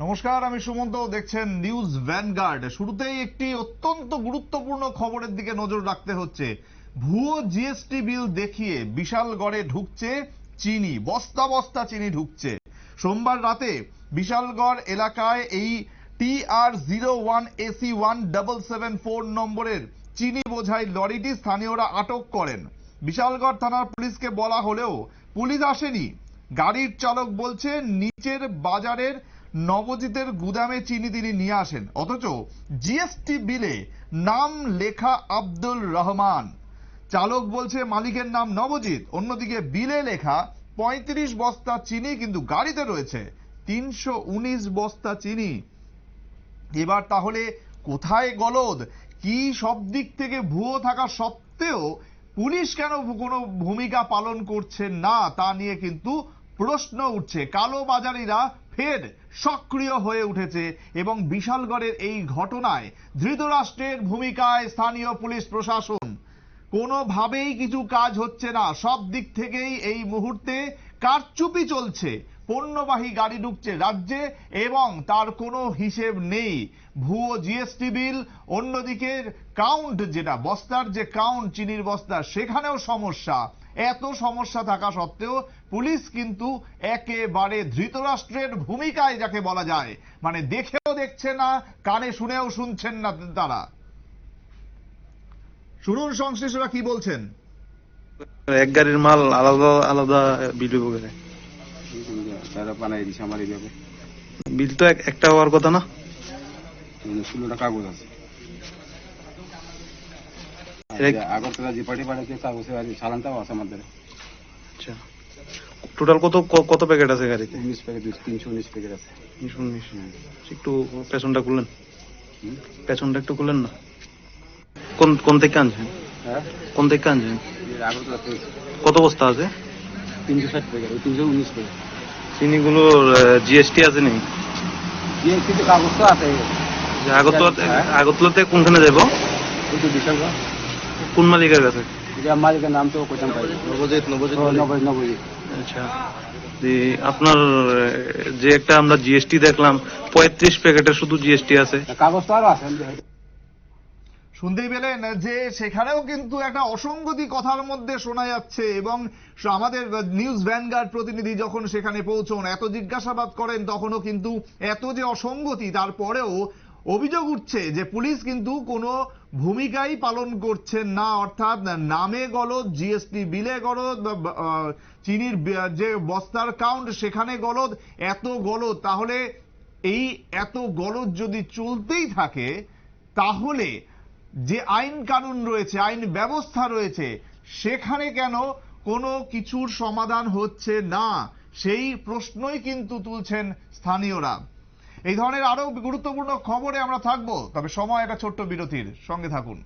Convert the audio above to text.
নমস্কার, আমি সুমন্ত, দেখছেন নিউজ ভ্যানগার্ড। শুরুতেই একটি অত্যন্ত গুরুত্বপূর্ণ খবরের দিকে নজর রাখতে হচ্ছে। ভুয়ো জিএসটি বিল দেখিয়ে বিশালগড়ে ঢুকছে চিনি, বস্তা বস্তা চিনি ঢুকছে। সোমবার রাতে বিশালগড় এলাকায় এই TR01AC1774 নম্বরের চিনি বোঝাই লরিটি স্থানীয়রা আটক করেন। বিশালগড় থানার পুলিশকে বলা হলেও পুলিশ আসেনি। গাড়ির চালক বলছে নিচের বাজারের নবজিতের গুদামে চিনি তিনি নিয়ে আসেন, অথচ জিএসটি বিলে নাম লেখা আব্দুল রহমান। চালক বলছে মালিকের নাম নবজিৎ, অন্যদিকে বিলে লেখা 35 বস্তা চিনি, কিন্তু গাড়িতে রয়েছে 319 বস্তা চিনি। এবার তাহলে কোথায় গলদ? কি সব দিক থেকে ভুয়ো থাকা সত্ত্বেও পুলিশ কেন কোনো ভূমিকা পালন করছে না, তা নিয়ে কিন্তু প্রশ্ন উঠছে। কালোবাজারিরা ফের সক্রিয় হয়ে উঠেছে এবং বিশালগড়ের এই ঘটনায় ধৃতরাষ্ট্রের ভূমিকায় স্থানীয় পুলিশ প্রশাসন। কোনোভাবেই কিছু কাজ হচ্ছে না, সব দিক থেকেই এই মুহূর্তে কারচুপি চলছে। পণ্যবাহী গাড়ি ঢুকছে রাজ্যে এবং তার কোনো হিসেব নেই। ভুয়ো জিএসটি বিল, অন্যদিকে কাউন্ট, যেটা বস্তার যে কাউন্ট চিনির বস্তা, সেখানেও সমস্যা। এত সমস্যা থাকা সত্ত্বেও পুলিশ কিন্তু একেবারে ধৃতরাষ্ট্রের ভূমিকায়, যাকে বলা যায়, মানে দেখেও দেখছে না, কানে শুনেও শুনছেন না তারা। শুনুন সংশ্লিষ্টরা কি বলছেন। এক গাড়ির মাল আলাদা আলাদা বিল বিল তো একটা হওয়ার কথা না। 16টা কাগজ আছে। আগরতলা যে পার্টি পাঠাচ্ছে কাগজে আছে, চালানটাও আছে আমাদের। আচ্ছা, টোটাল কত প্যাকেট আছে গাড়িতে? 19 প্যাকেট, 319 প্যাকেট আছে। 319। একটু পেছনটা খুললেন, পেছনটা একটু খুললেন না। কোন থেকে আনছেন? হ্যাঁ, কোন থেকে আনছেন? আগরতলা থেকে। কত বস্তা আছে? 360 প্যাকেট, 319 প্যাকেট। চিনিগুলোর জিএসটি আছে নি? জিএসটি তো কাগজ তো আছে। আগরতলাতে কোনখানে যাবো? বিশালগড়। কোন মালিকের কাছে? মালিকের নাম তো কোথাও পাই। নবজিৎ। আচ্ছা, আপনার যে একটা আমরা জিএসটি দেখলাম 35 প্যাকেটের শুধু জিএসটি আছে, কাগজ তো আরো আছে। শুনতেই পেলেন যে সেখানেও কিন্তু একটা অসঙ্গতি কথার মধ্যে শোনা যাচ্ছে এবং আমাদের নিউজ ভ্যানগার্ড প্রতিনিধি যখন সেখানে পৌঁছন, এত জিজ্ঞাসাবাদ করেন, তখনও কিন্তু এত যে অসঙ্গতি, তারপরেও অভিযোগ উঠছে যে পুলিশ কিন্তু কোনো ভূমিকাই পালন করছেন না। অর্থাৎ নামে গলদ, জিএসটি বিলে গলদ, চিনির যে বস্তার কাউন্ট সেখানে গলদ, এত গলদ। তাহলে এই এত গলদ যদি চলতেই থাকে, তাহলে যে আইন কানুন রয়েছে, আইন ব্যবস্থা রয়েছে, সেখানে কেন কোনো কিছুর সমাধান হচ্ছে না, সেই প্রশ্নই কিন্তু তুলছেন স্থানীয়রা। এই ধরনের আরো গুরুত্বপূর্ণ খবরে আমরা থাকবো, তবে সময় একটা ছোট্ট বিরতির, সঙ্গে থাকুন।